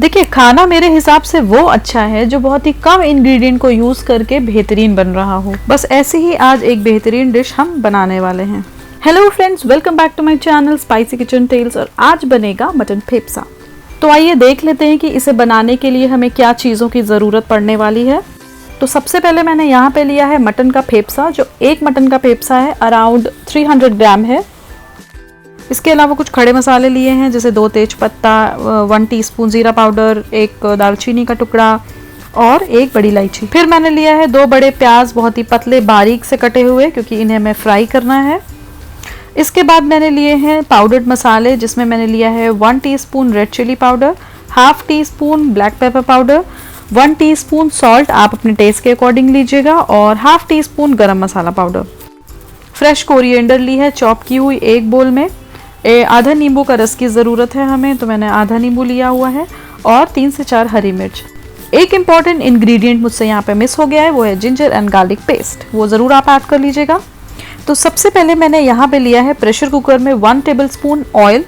देखिए, खाना मेरे हिसाब से वो अच्छा है जो बहुत ही कम इंग्रेडिएंट को यूज करके बेहतरीन बन रहा हो। बस ऐसे ही आज एक बेहतरीन डिश हम बनाने वाले हैं। Hello friends, welcome back to my channel spicy kitchen tales. और आज बनेगा मटन फेफसा। तो आइए देख लेते हैं कि इसे बनाने के लिए हमें क्या चीज़ों की ज़रूरत पड़ने वाली है। तो सबसे पहले मैंने यहाँ पे लिया है मटन का फेफसा, जो एक मटन का फेफसा है अराउंड 300 ग्राम है। इसके अलावा कुछ खड़े मसाले लिए हैं, जैसे 2 तेज पत्ता, 1 टीस्पून जीरा पाउडर, 1 दालचीनी का टुकड़ा और 1 बड़ी इलायची। फिर मैंने लिया है 2 बड़े प्याज, बहुत ही पतले बारीक से कटे हुए, क्योंकि इन्हें हमें फ्राई करना है। इसके बाद मैंने लिए हैं पाउडर्ड मसाले, जिसमें मैंने लिया है 1 teaspoon red chilli powder, half teaspoon black pepper powder, 1 teaspoon salt, आप अपने टेस्ट के अकॉर्डिंग लीजिएगा, और हाफ टीस्पून गरम मसाला पाउडर। फ्रेश कोरिएंडर ली है चॉप की हुई एक बोल में। आधा नींबू का रस की ज़रूरत है हमें, तो मैंने आधा नींबू लिया हुआ है, और 3 से 4 हरी मिर्च। एक इम्पॉर्टेंट इंग्रेडिएंट मुझसे यहाँ पे मिस हो गया है, वो है जिंजर एंड गार्लिक पेस्ट। वो ज़रूर आप ऐड कर लीजिएगा। तो सबसे पहले मैंने यहाँ पे लिया है प्रेशर कुकर में 1 टेबलस्पून ऑयल,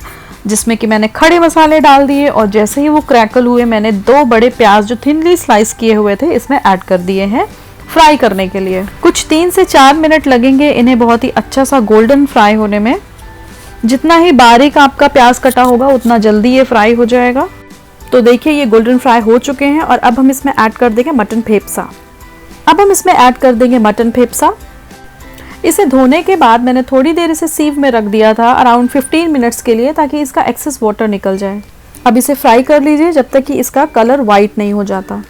जिसमें कि मैंने खड़े मसाले डाल दिए, और जैसे ही वो क्रैकल हुए मैंने 2 बड़े प्याज जो थिनली स्लाइस किए हुए थे इसमें ऐड कर दिए हैं फ्राई करने के लिए। कुछ 3 से 4 मिनट लगेंगे इन्हें बहुत ही अच्छा सा गोल्डन फ्राई होने में। जितना ही बारीक आपका प्याज कटा होगा उतना जल्दी ये फ्राई हो जाएगा। तो देखिए, ये गोल्डन फ्राई हो चुके हैं, और अब हम इसमें ऐड कर देंगे मटन फेफसा। इसे धोने के बाद मैंने थोड़ी देर इसे सीव में रख दिया था, अराउंड 15 मिनट्स के लिए, ताकि इसका एक्सेस वाटर निकल जाए। अब इसे फ्राई कर लीजिए जब तक कि इसका कलर वाइट नहीं हो जाता।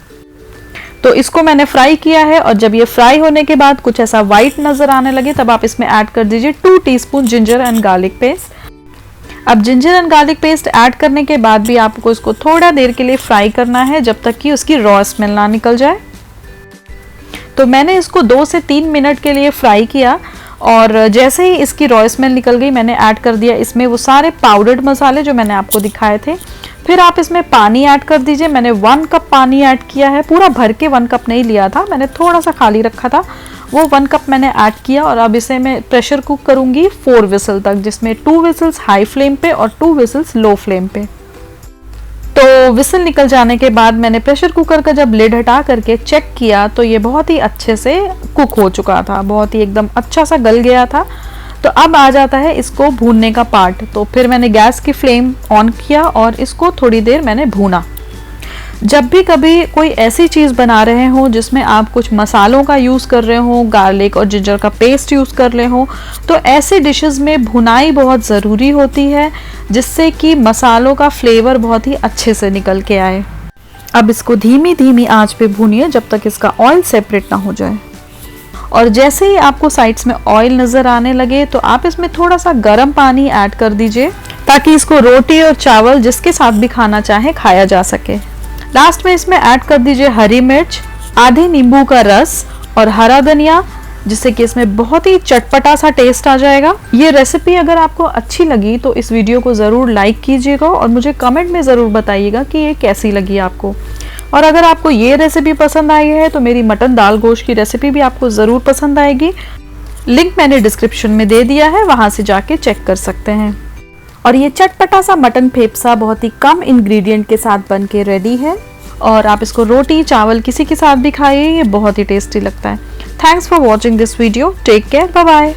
तो इसको मैंने फ्राई किया है, और जब ये फ्राई होने के बाद कुछ ऐसा वाइट नजर आने लगे, तब आप इसमें ऐड कर दीजिए 2 teaspoon ginger and garlic paste. अब ginger and garlic paste add करने के बाद भी आपको इसको थोड़ा देर के लिए फ्राई करना है, जब तक कि उसकी रॉ स्मेल ना निकल जाए। तो मैंने इसको 2 से 3 मिनट के लिए फ्राई किया, और जैसे ही इसकी रॉ स्मेल निकल गई मैंने ऐड कर दिया इसमें वो सारे पाउडर्ड मसाले जो मैंने आपको दिखाए थे। फिर आप इसमें पानी ऐड कर दीजिए। मैंने 1 कप पानी ऐड किया है, पूरा भर के 1 कप नहीं लिया था, मैंने थोड़ा सा खाली रखा था, वो 1 कप मैंने ऐड किया। और अब इसे मैं प्रेशर कुक करूंगी 4 विसल तक, जिसमें 2 विसल्स हाई फ्लेम पे और 2 विसल्स लो फ्लेम पे। तो विसल निकल जाने के बाद मैंने प्रेशर कुकर का जब लिड हटा करके चेक किया, तो ये बहुत ही अच्छे से कुक हो चुका था, बहुत ही एकदम अच्छा सा गल गया था। तो अब आ जाता है इसको भूनने का पार्ट। तो फिर मैंने गैस की फ्लेम ऑन किया और इसको थोड़ी देर मैंने भूना। जब भी कभी कोई ऐसी चीज़ बना रहे हो जिसमें आप कुछ मसालों का यूज़ कर रहे हो, गार्लिक और जिंजर का पेस्ट यूज़ कर रहे हो, तो ऐसे डिशेस में भुनाई बहुत ज़रूरी होती है, जिससे कि मसालों का फ्लेवर बहुत ही अच्छे से निकल के आए। अब इसको धीमी धीमी आंच पे भूनिए जब तक इसका ऑयल सेपरेट ना हो जाए। और जैसे ही आपको साइड्स में ऑयल नज़र आने लगे, तो आप इसमें थोड़ा सा गर्म पानी ऐड कर दीजिए, ताकि इसको रोटी और चावल जिसके साथ भी खाना चाहे खाया जा सके। लास्ट में इसमें ऐड कर दीजिए हरी मिर्च, आधे नींबू का रस और हरा धनिया, जिससे कि इसमें बहुत ही चटपटा सा टेस्ट आ जाएगा। ये रेसिपी अगर आपको अच्छी लगी तो इस वीडियो को ज़रूर लाइक कीजिएगा, और मुझे कमेंट में ज़रूर बताइएगा कि ये कैसी लगी आपको। और अगर आपको ये रेसिपी पसंद आई है तो मेरी मटन दाल गोश्त की रेसिपी भी आपको ज़रूर पसंद आएगी। लिंक मैंने डिस्क्रिप्शन में दे दिया है, वहाँ से जाके चेक कर सकते हैं। और ये चटपटा सा मटन फेफसा बहुत ही कम इंग्रेडिएंट के साथ बन के रेडी है, और आप इसको रोटी चावल किसी के साथ भी खाइए, ये बहुत ही टेस्टी लगता है। Thanks for watching this video. Take care, bye bye.